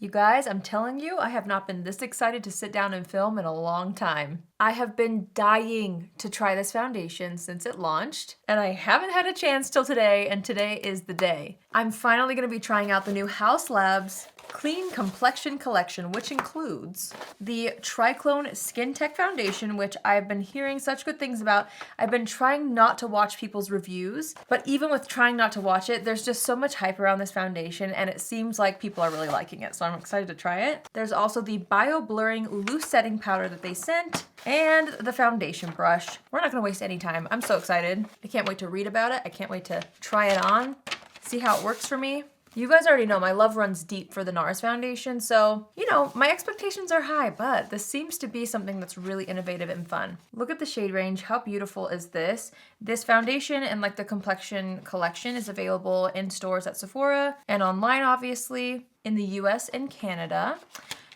You guys, I'm telling you, I have not been this excited to sit down and film in a long time. I have been dying to try this foundation since it launched, and I haven't had a chance till today, and today is the day. I'm finally gonna be trying out the new Haus Labs Clean Complexion Collection, which includes the Triclone Skin Tech Foundation, which I've been hearing such good things about. I've been trying not to watch people's reviews, but even with trying not to watch it, there's just so much hype around this foundation, and it seems like people are really liking it, so I'm excited to try it. There's also the Bio Blurring Loose Setting Powder that they sent, and the foundation brush. We're not gonna waste any time. I'm so excited. I can't wait to read about it. I can't wait to try it on, see how it works for me. You guys already know my love runs deep for the NARS foundation, so, you know, my expectations are high, but this seems to be something that's really innovative and fun. Look at the shade range. How beautiful is this? This foundation and like the complexion collection is available in stores at Sephora and online, obviously, in the US and Canada.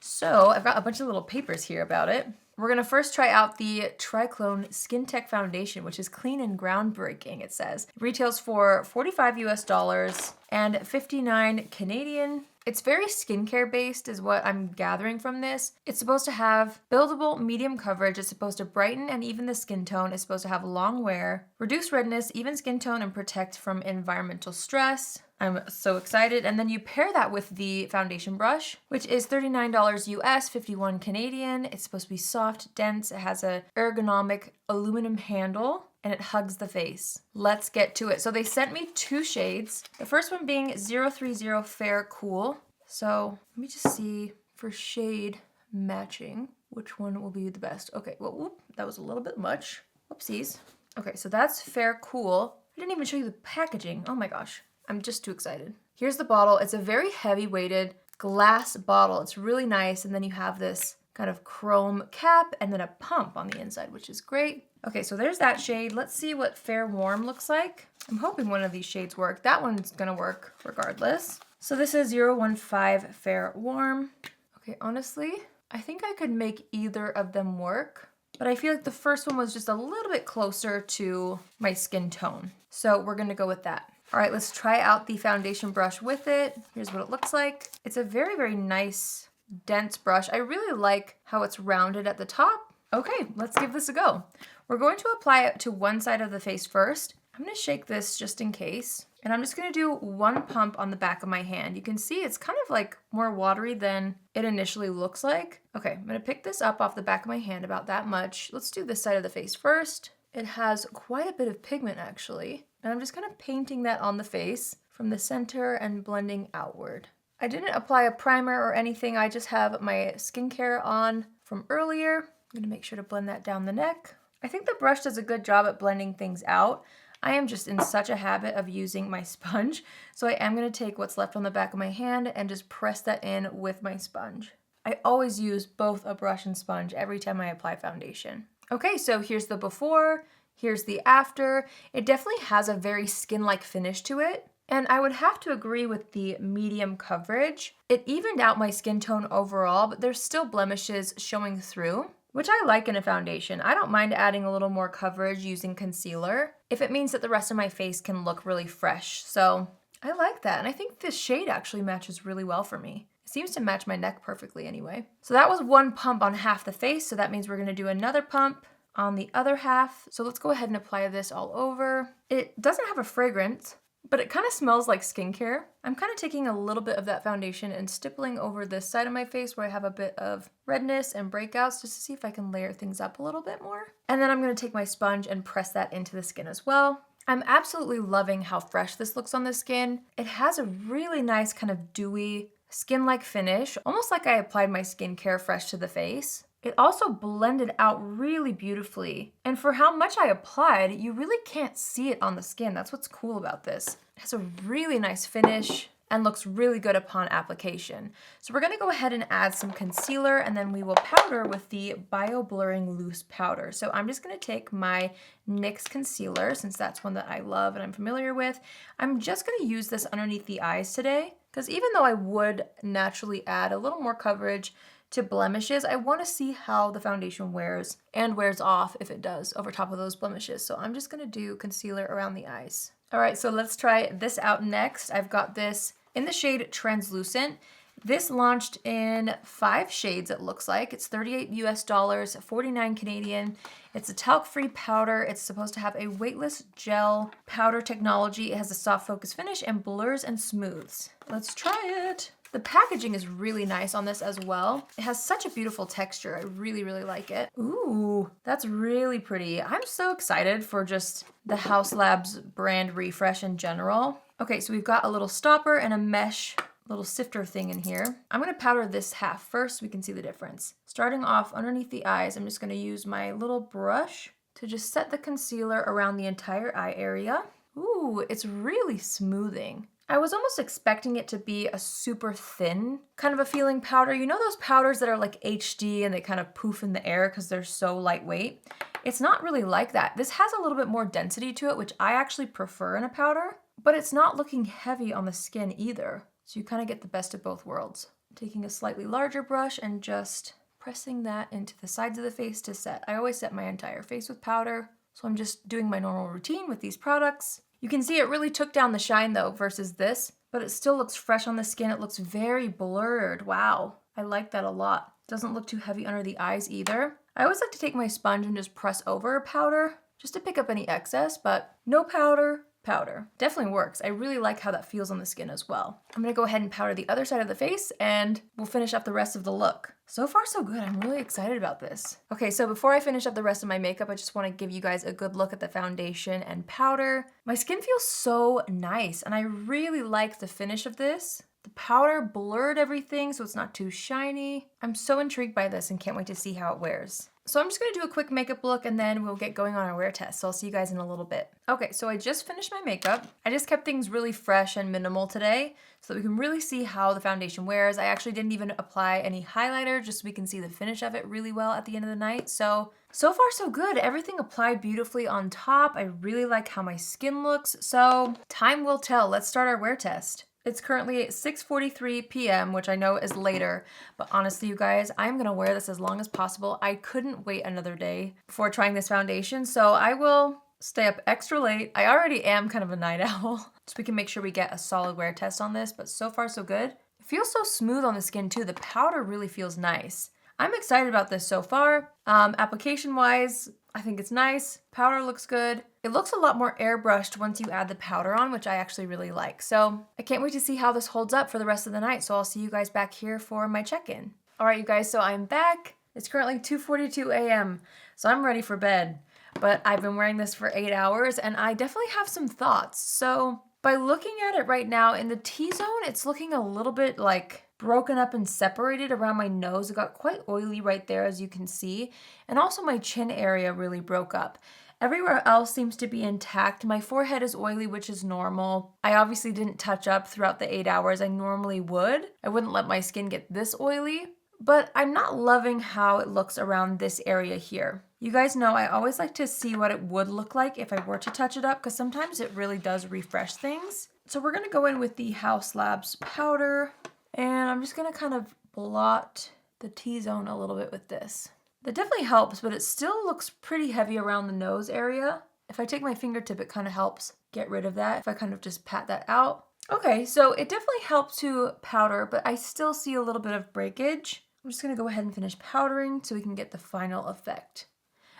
So I've got a bunch of little papers here about it. We're gonna first try out the Triclone Skin Tech Foundation, which is clean and groundbreaking, it says. It retails for $45 US and 59 Canadian. It's very skincare based is what I'm gathering from this. It's supposed to have buildable medium coverage. It's supposed to brighten and even the skin tone. It's supposed to have long wear, reduce redness, even skin tone, and protect from environmental stress. I'm so excited. And then you pair that with the foundation brush, which is $39 US, 51 Canadian. It's supposed to be soft, dense. It has a ergonomic aluminum handle and it hugs the face. Let's get to it. So they sent me two shades. The first one being 030 Fair Cool. So let me just see for shade matching, which one will be the best. Okay, well, whoop, that was a little bit much. Whoopsies. Okay, so that's Fair Cool. I didn't even show you the packaging. Oh my gosh. I'm just too excited. Here's the bottle. It's a very heavy weighted glass bottle. It's really nice. And then you have this kind of chrome cap and then a pump on the inside, which is great. Okay, so there's that shade. Let's see what Fair Warm looks like. I'm hoping one of these shades work. That one's gonna work regardless. So this is 015 Fair Warm. Okay, honestly, I think I could make either of them work, but I feel like the first one was just a little bit closer to my skin tone. So we're gonna go with that. All right, let's try out the foundation brush with it. Here's what it looks like. It's a very, very nice, dense brush. I really like how it's rounded at the top. Okay, let's give this a go. We're going to apply it to one side of the face first. I'm gonna shake this just in case. And I'm just gonna do one pump on the back of my hand. You can see it's kind of like more watery than it initially looks like. Okay, I'm gonna pick this up off the back of my hand about that much. Let's do this side of the face first. It has quite a bit of pigment actually. And I'm just kind of painting that on the face from the center and blending outward. I didn't apply a primer or anything. I just have my skincare on from earlier. I'm gonna make sure to blend that down the neck. I think the brush does a good job at blending things out. I am just in such a habit of using my sponge. So I am gonna take what's left on the back of my hand and just press that in with my sponge. I always use both a brush and sponge every time I apply foundation. Okay, so here's the before. Here's the after. It definitely has a very skin-like finish to it. And I would have to agree with the medium coverage. It evened out my skin tone overall, but there's still blemishes showing through, which I like in a foundation. I don't mind adding a little more coverage using concealer if it means that the rest of my face can look really fresh. So I like that. And I think this shade actually matches really well for me. It seems to match my neck perfectly anyway. So that was one pump on half the face. So that means we're gonna do another pump on the other half. So let's go ahead and apply this all over. It doesn't have a fragrance, but it kind of smells like skincare. I'm kind of taking a little bit of that foundation and stippling over this side of my face where I have a bit of redness and breakouts just to see if I can layer things up a little bit more. And then I'm gonna take my sponge and press that into the skin as well. I'm absolutely loving how fresh this looks on the skin. It has a really nice kind of dewy skin-like finish, almost like I applied my skincare fresh to the face. It also blended out really beautifully. And for how much I applied, you really can't see it on the skin. That's what's cool about this. It has a really nice finish and looks really good upon application. So we're gonna go ahead and add some concealer and then we will powder with the Bio Blurring Loose Powder. So I'm just gonna take my NYX concealer, since that's one that I love and I'm familiar with. I'm just gonna use this underneath the eyes today, because even though I would naturally add a little more coverage to blemishes, I want to see how the foundation wears and wears off if it does over top of those blemishes. So I'm just going to do concealer around the eyes. All right, so let's try this out next. I've got this in the shade Translucent. This launched in 5 shades, it looks like. It's $38 US, 49 Canadian. It's a talc-free powder. It's supposed to have a weightless gel powder technology. It has a soft focus finish and blurs and smooths. Let's try it. The packaging is really nice on this as well. It has such a beautiful texture. I really, really like it. Ooh, that's really pretty. I'm so excited for just the Haus Labs brand refresh in general. Okay, so we've got a little stopper and a mesh little sifter thing in here. I'm gonna powder this half first so we can see the difference. Starting off underneath the eyes, I'm just gonna use my little brush to just set the concealer around the entire eye area. Ooh, it's really smoothing. I was almost expecting it to be a super thin kind of a feeling powder. You know those powders that are like HD and they kind of poof in the air because they're so lightweight? It's not really like that. This has a little bit more density to it, which I actually prefer in a powder, but it's not looking heavy on the skin either. So you kind of get the best of both worlds. Taking a slightly larger brush and just pressing that into the sides of the face to set. I always set my entire face with powder, so I'm just doing my normal routine with these products. You can see it really took down the shine though versus this, but it still looks fresh on the skin. It looks very blurred. Wow, I like that a lot. Doesn't look too heavy under the eyes either. I always like to take my sponge and just press over a powder just to pick up any excess, but no powder. Powder. Definitely works. I really like how that feels on the skin as well. I'm gonna go ahead and powder the other side of the face and we'll finish up the rest of the look. So far so good. I'm really excited about this. Okay, so before I finish up the rest of my makeup, I just want to give you guys a good look at the foundation and powder. My skin feels so nice and I really like the finish of this. The powder blurred everything so it's not too shiny. I'm so intrigued by this and can't wait to see how it wears. So I'm just gonna do a quick makeup look and then we'll get going on our wear test. So I'll see you guys in a little bit. Okay, so I just finished my makeup. I just kept things really fresh and minimal today so that we can really see how the foundation wears. I actually didn't even apply any highlighter just so we can see the finish of it really well at the end of the night. So far so good. Everything applied beautifully on top. I really like how my skin looks. So time will tell. Let's start our wear test. It's currently 6:43 p.m., which I know is later, but honestly, you guys, I'm gonna wear this as long as possible. I couldn't wait another day before trying this foundation, so I will stay up extra late. I already am kind of a night owl, so we can make sure we get a solid wear test on this, but so far so good. It feels so smooth on the skin too. The powder really feels nice. I'm excited about this so far. Application-wise, I think it's nice. Powder looks good. It looks a lot more airbrushed once you add the powder on, which I actually really like. So I can't wait to see how this holds up for the rest of the night. So I'll see you guys back here for my check-in. All right, you guys, so I'm back. It's currently 2:42 a.m., so I'm ready for bed. But I've been wearing this for 8 hours and I definitely have some thoughts. So by looking at it right now in the T-zone, it's looking a little bit like broken up and separated around my nose. It got quite oily right there, as you can see. And also my chin area really broke up. Everywhere else seems to be intact. My forehead is oily, which is normal. I obviously didn't touch up throughout the 8 hours I normally would. I wouldn't let my skin get this oily, but I'm not loving how it looks around this area here. You guys know I always like to see what it would look like if I were to touch it up, because sometimes it really does refresh things. So we're gonna go in with the Haus Labs powder, and I'm just gonna kind of blot the T-zone a little bit with this. That definitely helps, but it still looks pretty heavy around the nose area. If I take my fingertip, it kind of helps get rid of that. If I kind of just pat that out. Okay, so it definitely helped to powder, but I still see a little bit of breakage. I'm just gonna go ahead and finish powdering so we can get the final effect.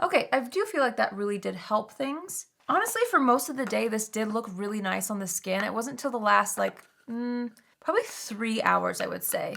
Okay, I do feel like that really did help things. Honestly, for most of the day, this did look really nice on the skin. It wasn't until the last probably 3 hours, I would say,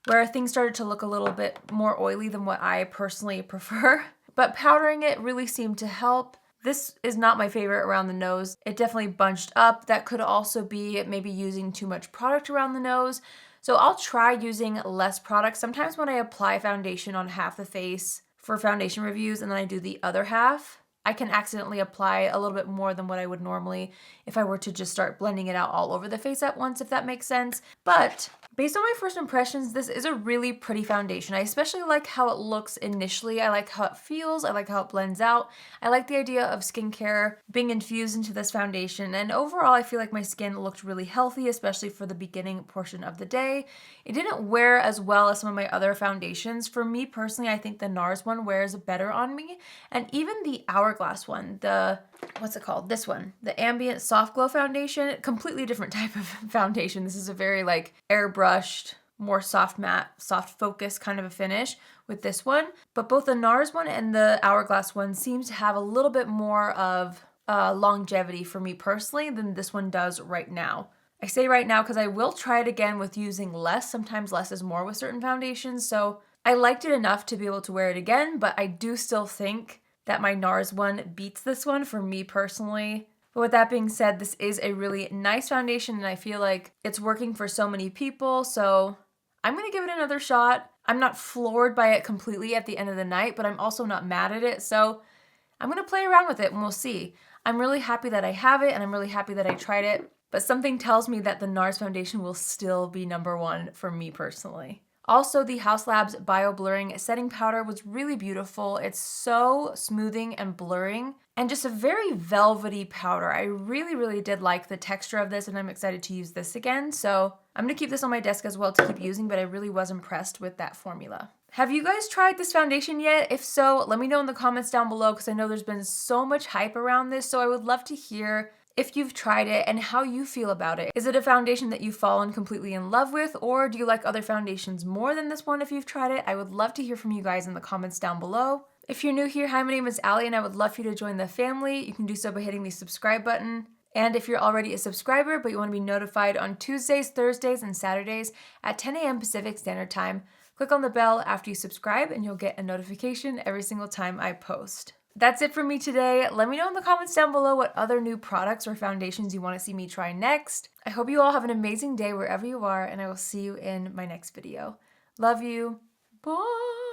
where things started to look a little bit more oily than what I personally prefer. But powdering it really seemed to help. This is not my favorite around the nose. It definitely bunched up. That could also be maybe using too much product around the nose. So I'll try using less product. Sometimes when I apply foundation on half the face for foundation reviews and then I do the other half, I can accidentally apply a little bit more than what I would normally if I were to just start blending it out all over the face at once, if that makes sense. But based on my first impressions, this is a really pretty foundation. I especially like how it looks initially. I like how it feels. I like how it blends out. I like the idea of skincare being infused into this foundation. And overall, I feel like my skin looked really healthy, especially for the beginning portion of the day. It didn't wear as well as some of my other foundations. For me personally, I think the NARS one wears better on me. And even the Hourglass one, what's it called? This one, the Ambient Soft Glow Foundation, completely different type of foundation. This is a very like airbrushed, more soft matte, soft focus kind of a finish with this one. But both the NARS one and the Hourglass one seems to have a little bit more of longevity for me personally than this one does right now. I say right now because I will try it again with using less. Sometimes less is more with certain foundations. So I liked it enough to be able to wear it again, but I do still think that my NARS one beats this one for me personally. But with that being said, this is a really nice foundation and I feel like it's working for so many people. So I'm going to give it another shot. I'm not floored by it completely at the end of the night, but I'm also not mad at it. So I'm going to play around with it and we'll see. I'm really happy that I have it and I'm really happy that I tried it. But something tells me that the NARS foundation will still be #1 for me personally. Also, the Haus Labs Bio Blurring Setting Powder was really beautiful. It's so smoothing and blurring and just a very velvety powder. I really did like the texture of this and I'm excited to use this again. So I'm gonna keep this on my desk as well to keep using, but I really was impressed with that formula. Have you guys tried this foundation yet? If so, let me know in the comments down below because I know there's been so much hype around this. So I would love to hear if you've tried it and how you feel about it. Is it a foundation that you've fallen completely in love with, or do you like other foundations more than this one if you've tried it? I would love to hear from you guys in the comments down below. If you're new here, hi, my name is Allie and I would love for you to join the family. You can do so by hitting the subscribe button. And if you're already a subscriber but you want to be notified on Tuesdays, Thursdays, and Saturdays at 10 a.m. Pacific Standard Time, click on the bell after you subscribe and you'll get a notification every single time I post. That's it for me today. Let me know in the comments down below what other new products or foundations you want to see me try next. I hope you all have an amazing day wherever you are, and I will see you in my next video. Love you. Bye.